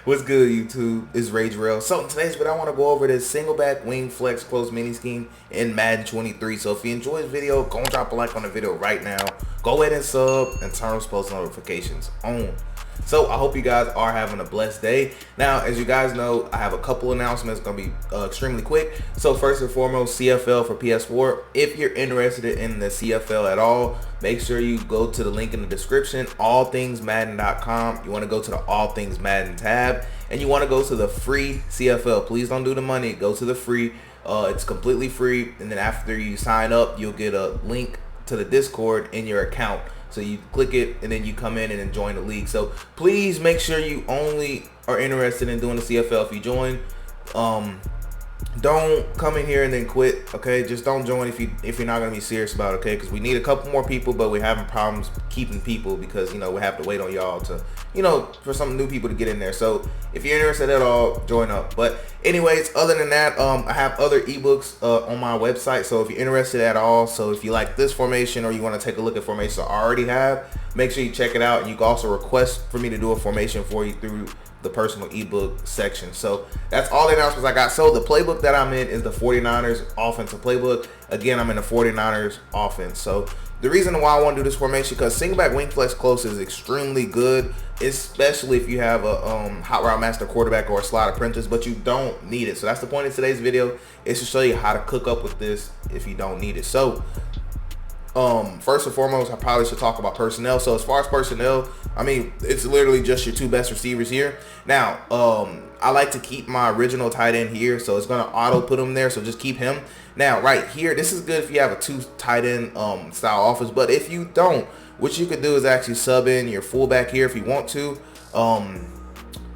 What's good, YouTube? It's Rage Rail. So in today's video, I want to go over this single back wing flex close mini scheme in Madden 23. So if you enjoy this video, go and drop a like on the video right now. Go ahead and sub and turn those post notifications on. So I hope you guys are having a blessed day. Now, as you guys know, I have a couple announcements going to be extremely quick. So first and foremost, CFL for PS4. If you're interested in the CFL at all, make sure you go to the link in the description, allthingsmadden.com. You want to go to the All Things Madden tab, and you want to go to the free CFL. Please don't do the money. Go to the free. It's completely free, and then after you sign up, you'll get a link to the Discord in your account. So you click it and then you come in and then join the league. So please make sure you only are interested in doing the CFL if you join. Don't come in here and then quit, okay? Just don't join if you're not gonna be serious about it, okay? Because we need a couple more people, but we're having problems keeping people because, you know, we have to wait on y'all to, you know, for some new people to get in there. So if you're interested at all, join up. But anyways, other than that, I have other ebooks on my website. So if you're interested at all, so if you like this formation or you want to take a look at formations I already have, make sure you check it out. And you can also request for me to do a formation for you through the personal ebook section. So that's all the announcements I got. So the playbook that I'm in is the 49ers offensive playbook. Again, I'm in the 49ers offense. So the reason why I want to do this formation, because single back wing flex close is extremely good, especially if you have a hot route master quarterback or a slot apprentice, but you don't need it. So that's the point of today's video, is to show you how to cook up with this if you don't need it. So first and foremost, I probably should talk about personnel. So as far as personnel, I mean, it's literally just your two best receivers here. Now, I like to keep my original tight end here, so it's going to auto put him there, so just keep him. Now, right here, this is good if you have a two tight end style offense, but if you don't, what you could do is actually sub in your fullback here if you want to.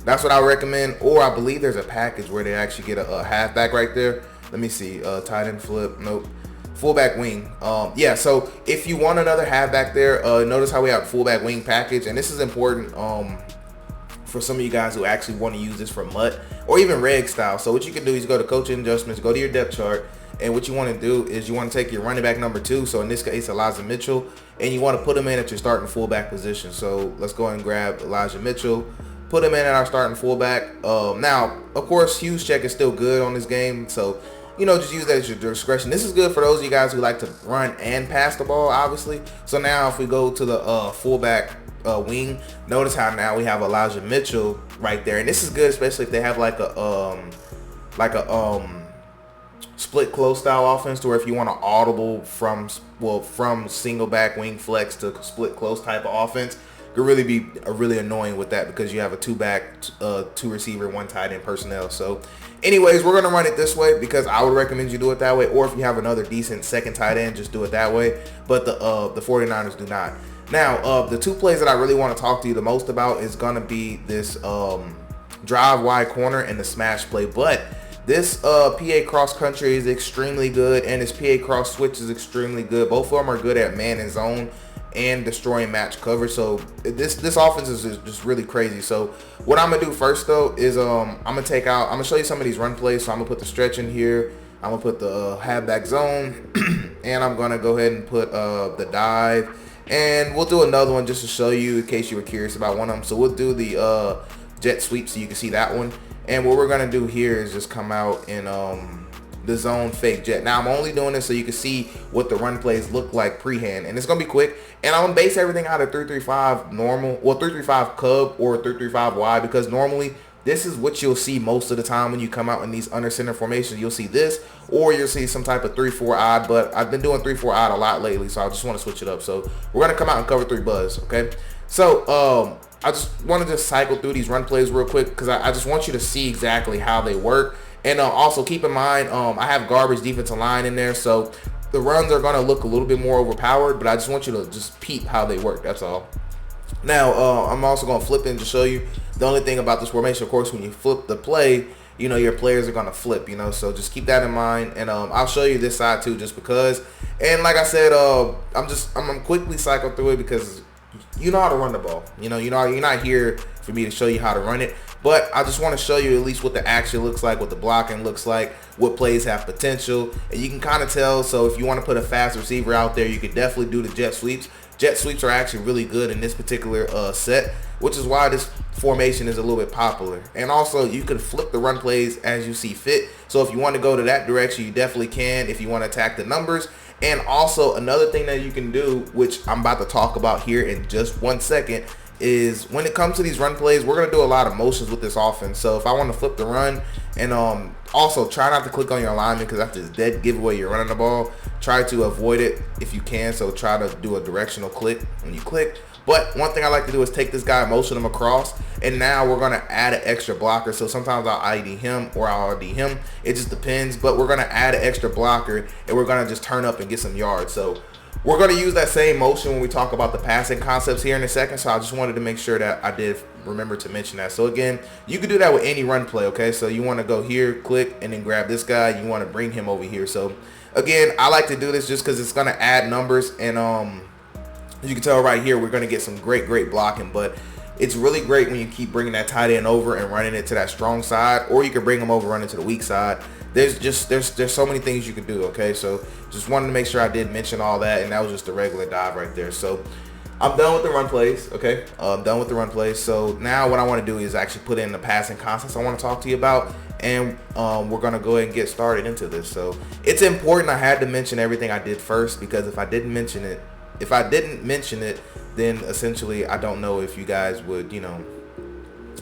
That's what I recommend, or I believe there's a package where they actually get a halfback right there. Let me see, tight end flip, nope. Fullback wing. Yeah, so if you want another halfback there, notice how we have fullback wing package, and this is important for some of you guys who actually want to use this for MUT or even reg style. So what you can do is go to coaching adjustments, go to your depth chart, and what you want to do is you want to take your running back number 2, so in this case Elijah Mitchell, and you want to put him in at your starting fullback position. So let's go ahead and grab Elijah Mitchell, put him in at our starting fullback. Now, of course, Hughes check is still good on this game, so you know, just use that at your discretion. This is good for those of you guys who like to run and pass the ball, obviously. So now if we go to the fullback wing, notice how now we have Elijah Mitchell right there. And this is good, especially if they have like a split close style offense, to where if you want to audible from single back wing flex to split close type of offense, could really be really annoying with that, because you have a two back, two receiver, one tight end personnel. So anyways, we're going to run it this way because I would recommend you do it that way, or if you have another decent second tight end, just do it that way. But the 49ers do not. Now, the two plays that I really want to talk to you the most about is going to be this drive wide corner and the smash play. But this PA cross country is extremely good, and this PA cross switch is extremely good. Both of them are good at man and zone and destroying match cover. So this offense is just really crazy. So what I'm gonna do first though is I'm gonna show you some of these run plays. So I'm gonna put the stretch in here, I'm gonna put the halfback zone, and I'm gonna go ahead and put the dive, and we'll do another one just to show you in case you were curious about one of them. So we'll do the jet sweep so you can see that one. And what we're gonna do here is just come out in the zone fake jet. Now I'm only doing this so you can see what the run plays look like pre-hand, and it's gonna be quick. And I'm gonna base everything out of 3-3-5 normal, well 3-3-5 cub or 3-3-5 wide, because normally this is what you'll see most of the time when you come out in these under center formations. You'll see this, or you'll see some type of 3-4 odd, but I've been doing 3-4 odd a lot lately, so I just want to switch it up. So we're gonna come out and cover 3 buzz, okay? So I just want to just cycle through these run plays real quick, because I just want you to see exactly how they work. And also keep in mind, I have garbage defensive line in there, so the runs are going to look a little bit more overpowered, but I just want you to just peep how they work, that's all. Now, I'm also going to flip in to show you the only thing about this formation. Of course, when you flip the play, you know, your players are going to flip, you know, so just keep that in mind. And I'll show you this side too, just because. And like I said, I'm gonna quickly cycle through it because you know how to run the ball. You know, you're not here for me to show you how to run it, but I just want to show you at least what the action looks like, what the blocking looks like, what plays have potential, and you can kind of tell. So if you want to put a fast receiver out there, you could definitely do the jet sweeps. Jet sweeps are actually really good in this particular set, which is why this formation is a little bit popular. And also you can flip the run plays as you see fit. So if you want to go to that direction, you definitely can if you want to attack the numbers. And also another thing that you can do, which I'm about to talk about here in just 1 second, is when it comes to these run plays, we're going to do a lot of motions with this offense. So if I want to flip the run, and also try not to click on your alignment, because that's just dead giveaway you're running the ball. Try to avoid it if you can, so try to do a directional click when you click. But one thing I like to do is take this guy, motion him across, and now we're going to add an extra blocker. So sometimes I'll ID him or I'll ID him. It just depends, but we're going to add an extra blocker, and we're going to just turn up and get some yards. So we're going to use that same motion when we talk about the passing concepts here in a second. So I just wanted to make sure that I did remember to mention that. So again, you can do that with any run play, okay? So you want to go here, click, and then grab this guy. You want to bring him over here. So again, I like to do this just because it's going to add numbers. And as you can tell right here, we're going to get some great blocking. But it's really great when you keep bringing that tight end over and running it to that strong side, or you can bring them over running to the weak side. There's so many things you can do, okay? So just wanted to make sure I did mention all that, and that was just a regular dive right there. So I'm done with the run plays, okay? I'm done with the run plays. So now what I want to do is actually put in the passing concepts I want to talk to you about, and we're going to go ahead and get started into this. So it's important I had to mention everything I did first, because if I didn't mention it, then essentially I don't know if you guys would,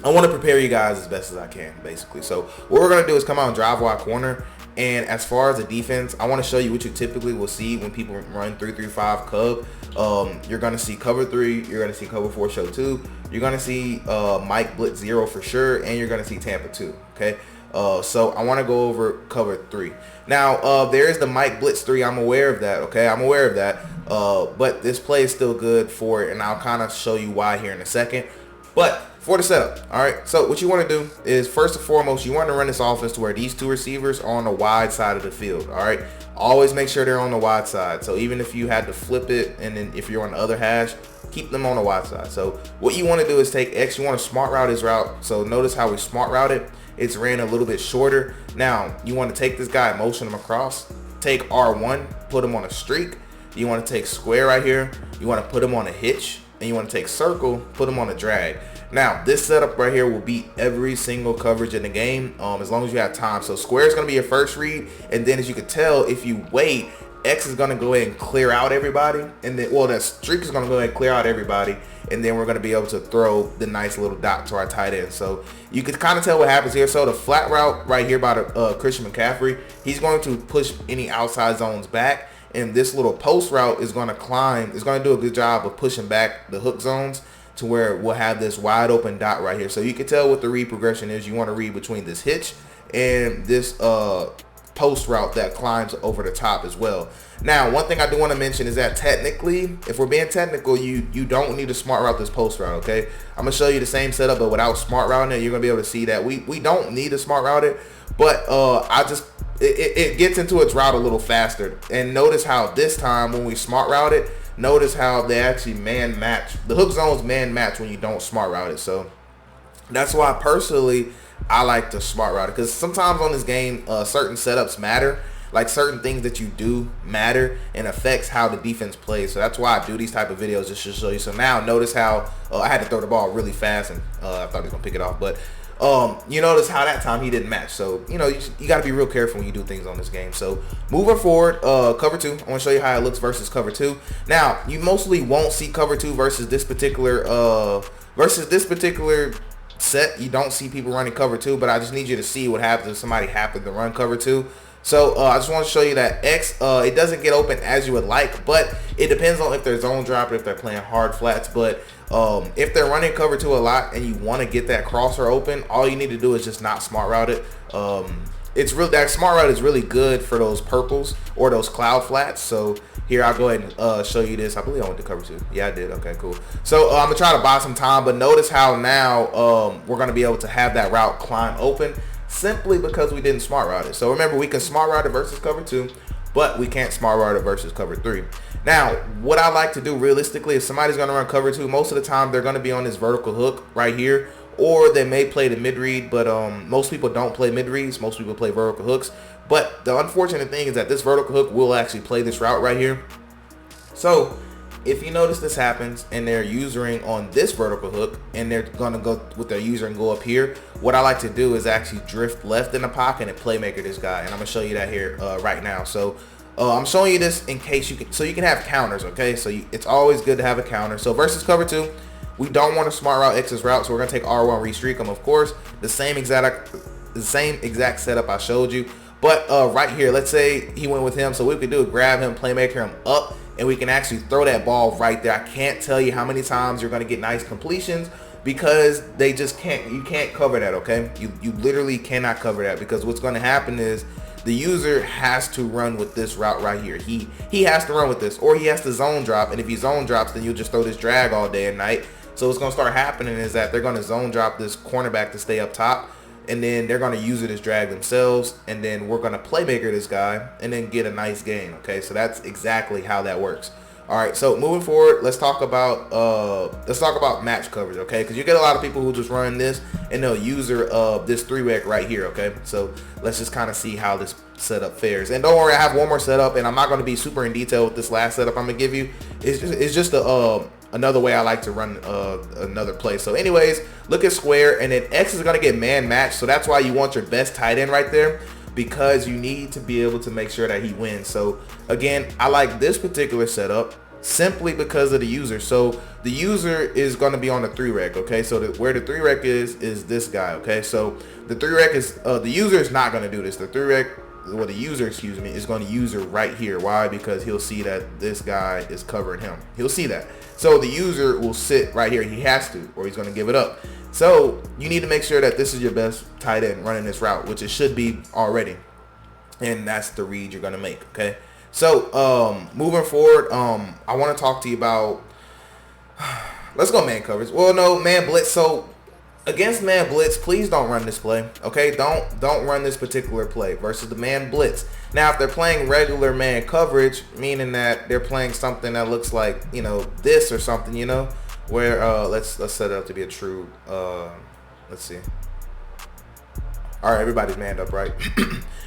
I want to prepare you guys as best as I can, basically. So what we're going to do is come out and drive wide corner. And as far as the defense, I want to show you what you typically will see when people run 3-3-5 cub. You're going to see cover 3. You're going to see cover 4 show 2. You're going to see Mike Blitz 0 for sure. And you're going to see Tampa 2. Okay. So I want to go over cover 3. Now, there is the Mike Blitz 3. I'm aware of that. Okay. I'm aware of that. But this play is still good for it. And I'll kind of show you why here in a second. But for the setup, all right, so what you want to do is, first and foremost, you want to run this offense to where these two receivers are on the wide side of the field, all right? Always make sure they're on the wide side. So even if you had to flip it, and then if you're on the other hash, keep them on the wide side. So what you want to do is take X, you want to smart route his route. So notice how we smart route it. It's ran a little bit shorter. Now, you want to take this guy, motion him across, take R1, put him on a streak. You want to take square right here. You want to put him on a hitch. And you want to take circle, put him on a drag. Now, this setup right here will beat every single coverage in the game as long as you have time. So square is going to be your first read. And then as you can tell, if you wait, X is going to go ahead and clear out everybody. And then, well, that streak is going to go ahead and clear out everybody. And then we're going to be able to throw the nice little dot to our tight end. So you can kind of tell what happens here. So the flat route right here by the Christian McCaffrey, he's going to push any outside zones back. And this little post route is going to climb. It's going to do a good job of pushing back the hook zones to where we'll have this wide open dot right here. So you can tell what the read progression is. You want to read between this hitch and this post route that climbs over the top as well. Now, one thing I do want to mention is that technically, if we're being technical, you don't need to smart route this post route, okay? I'm going to show you the same setup, but without smart routing it, you're going to be able to see that we don't need to smart route it, but it gets into its route a little faster. And notice how this time when we smart route it, notice how they actually man match. The hook zones man match when you don't smart route it. So that's why personally I like to smart route it, because sometimes on this game certain setups matter. Like certain things that you do matter and affects how the defense plays. So that's why I do these type of videos, just to show you. So now notice how I had to throw the ball really fast, and I thought he was gonna pick it off, but you notice how that time he didn't match. So you got to be real careful when you do things on this game. So moving forward, cover 2, I want to show you how it looks versus cover 2. Now you mostly won't see cover 2 versus this particular set. You don't see people running cover 2, but I just need you to see what happens if somebody happened to run cover 2. So I just want to show you that X, it doesn't get open as you would like, but it depends on if they're zone drop, if they're playing hard flats. But if they're running cover 2 a lot and you want to get that crosser open, all you need to do is just not smart route it. It's really, that smart route is really good for those purples or those cloud flats. So here, I'll go ahead and show you this. I believe I went to cover 2. Yeah, I did. Okay, cool. So I'm gonna try to buy some time, but notice how now we're gonna be able to have that route climb open, simply because we didn't smart route it. So remember, we can smart route it versus cover 2, but we can't smart route it versus cover 3. Now, what I like to do realistically, if somebody's going to run cover 2, most of the time they're going to be on this vertical hook right here, or they may play the mid read, but most people don't play mid reads. Most people play vertical hooks. But the unfortunate thing is that this vertical hook will actually play this route right here. So if you notice this happens and they're usering on this vertical hook and they're gonna go with their user and go up here, what I like to do is actually drift left in the pocket and playmaker this guy, and I'm gonna show you that here right now. So I'm showing you this in case you can, so you can have counters, okay? So it's always good to have a counter. So versus cover 2, we don't want to smart route X's route, so we're gonna take R1, restreak them, of course, the same exact setup I showed you. But right here, let's say he went with him, so what we could do is grab him, playmaker him up, and we can actually throw that ball right there. I can't tell you how many times you're gonna get nice completions because they just can't. You can't cover that, okay? You literally cannot cover that, because what's gonna happen is the user has to run with this route right here. He has to run with this, or he has to zone drop, and if he zone drops, then you'll just throw this drag all day and night. So what's gonna start happening is that they're gonna zone drop this cornerback to stay up top, and then they're gonna use it as drag themselves, and then we're gonna playmaker this guy and then get a nice gain. Okay, so that's exactly how that works. All right, so moving forward, let's talk about match coverage, okay? Because you get a lot of people who just run this and they'll use this 3-rec right here, okay? So let's just kind of see how this setup fares. And don't worry, I have one more setup, and I'm not going to be super in detail with this last setup I'm gonna give you. It's just another way I like to run another play. So anyways, look at square, and then X is gonna get man matched. So that's why you want your best tight end right there, because you need to be able to make sure that he wins. So again, I like this particular setup simply because of the user. So the user is going to be on the 3-rec, okay? So where the 3-rec is this guy, okay? So the 3-rec is the user is not going to do this. The 3-rec, well, the user, excuse me, is going to use it right here. Why? Because he'll see that this guy is covering him. He'll see that. So the user will sit right here. He has to, or he's going to give it up. So you need to make sure that this is your best tight end running this route, which it should be already. And that's the read you're going to make, okay? So moving forward, I want to talk to you about, let's go man coverage. Well, no, man blitz. So against man blitz, please don't run this play, okay? Don't run this particular play versus the man blitz. Now, if they're playing regular man coverage, meaning that they're playing something that looks like, you know, this or something, you know, where let's set it up to be a true let's see. All right, everybody's manned up, right?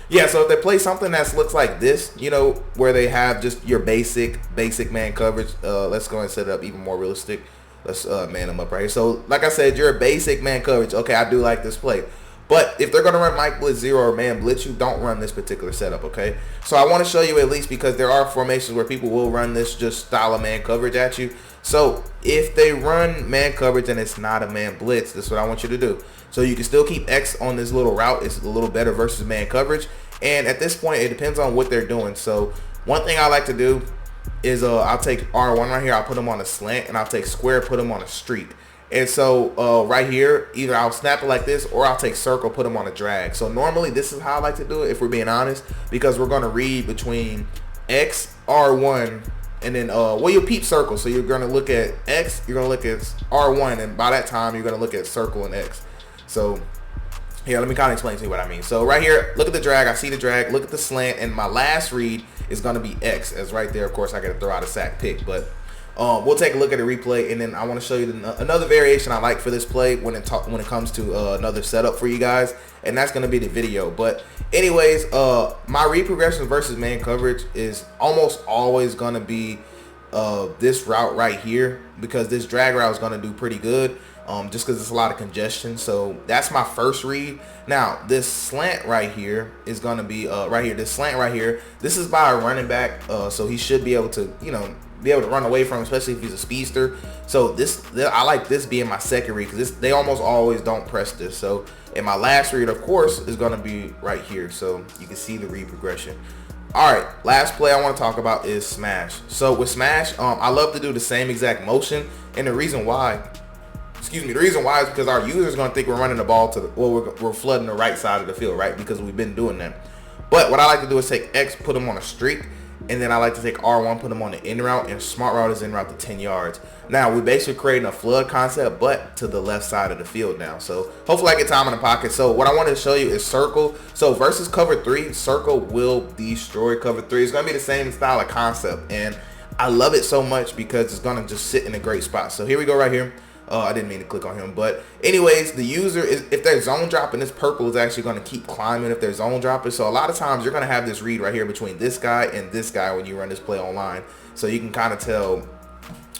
Yeah, so if they play something that looks like this, you know, where they have just your basic man coverage, let's go and set it up even more realistic. Let's man them up right here. So like I said, you're a basic man coverage. Okay, I do like this play. But if they're going to run Mike Blitz 0 or man blitz, you don't run this particular setup, okay? So I want to show you at least, because there are formations where people will run this just style of man coverage at you. So if they run man coverage and it's not a man blitz, this is what I want you to do. So you can still keep X on this little route. It's a little better versus man coverage. And at this point, it depends on what they're doing. So one thing I like to do is I'll take R1 right here. I'll put him on a slant, and I'll take square, put him on a streak. And so right here, either I'll snap it like this, or I'll take circle, put them on a drag. So normally this is how I like to do it, if we're being honest, because we're going to read between X, R1, and then well, you'll peep circle. So you're going to look at X, you're going to look at R1, and by that time you're going to look at circle and X. So here, let me kind of explain to you what I mean. So right here, look at the drag. I see the drag. Look at the slant, and my last read is going to be X. As right there, of course, I got to throw out a sack pick, but we'll take a look at the replay, and then I want to show you another variation I like for this play when it comes to another setup for you guys, and that's going to be the video. But anyways, my read progression versus man coverage is almost always going to be this route right here, because this drag route is going to do pretty good, just because it's a lot of congestion. So that's my first read. Now this slant right here is going to be right here. This slant right here, this is by a running back, so he should be able to, you know, be able to run away from, especially if he's a speedster. So I like this being my second read, because they almost always don't press this. So and my last read, of course, is going to be right here, so you can see the read progression. All right, last play I want to talk about is smash. So with smash, I love to do the same exact motion, and the reason why is because our user is going to think we're running the ball to the, well, we're flooding the right side of the field, right? Because we've been doing that. But what I like to do is take X, put them on a streak, and then I like to take R1, put them on the in route, and smart route is in route to 10 yards. Now, we're basically creating a flood concept, but to the left side of the field now. So hopefully I get time in the pocket. So what I wanted to show you is circle. So versus cover 3, circle will destroy cover 3. It's going to be the same style of concept, and I love it so much because it's going to just sit in a great spot. So here we go right here. I didn't mean to click on him, but anyways, the user is, if they're zone dropping, this purple is actually going to keep climbing if they're zone dropping. So a lot of times you're going to have this read right here between this guy and this guy when you run this play online. So you can kind of tell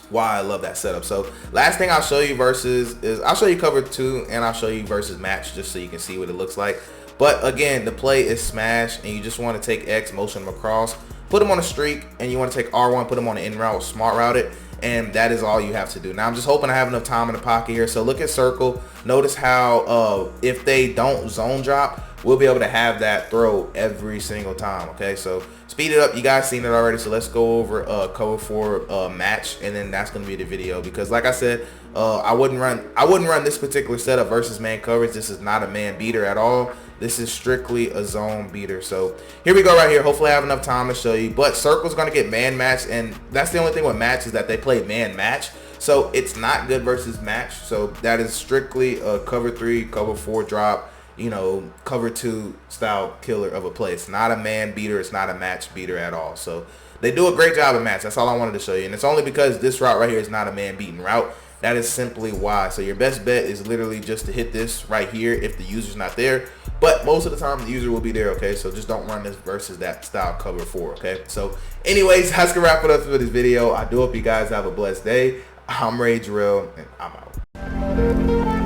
why I love that setup. So last thing I'll show you versus is I'll show you cover 2 and I'll show you versus match just so you can see what it looks like. But again, the play is smash and you just want to take X, motion them across, put them on a streak, and you want to take R1, put them on an in route, smart route it, and that is all you have to do. Now I'm just hoping I have enough time in the pocket here. So look at circle. Notice how if they don't zone drop, we'll be able to have that throw every single time. Okay, so speed it up. You guys seen it already, so let's go over cover 4 match, and then that's gonna be the video, because like I said, I wouldn't run this particular setup versus man coverage. This is not a man beater at all. This is strictly a zone beater. So here we go right here. Hopefully I have enough time to show you. But circle's gonna get man match, and that's the only thing with match is that they play man match. So it's not good versus match. So that is strictly a cover 3, cover 4 drop, you know, cover 2 style killer of a play. It's not a man beater. It's not a match beater at all. So they do a great job of match. That's all I wanted to show you. And it's only because this route right here is not a man beating route. That is simply why. So your best bet is literally just to hit this right here if the user's not there. But most of the time the user will be there, okay? So just don't run this versus that style cover 4, okay? So anyways, that's gonna wrap it up for this video. I do hope you guys have a blessed day. I'm Ray Jarrell, and I'm out.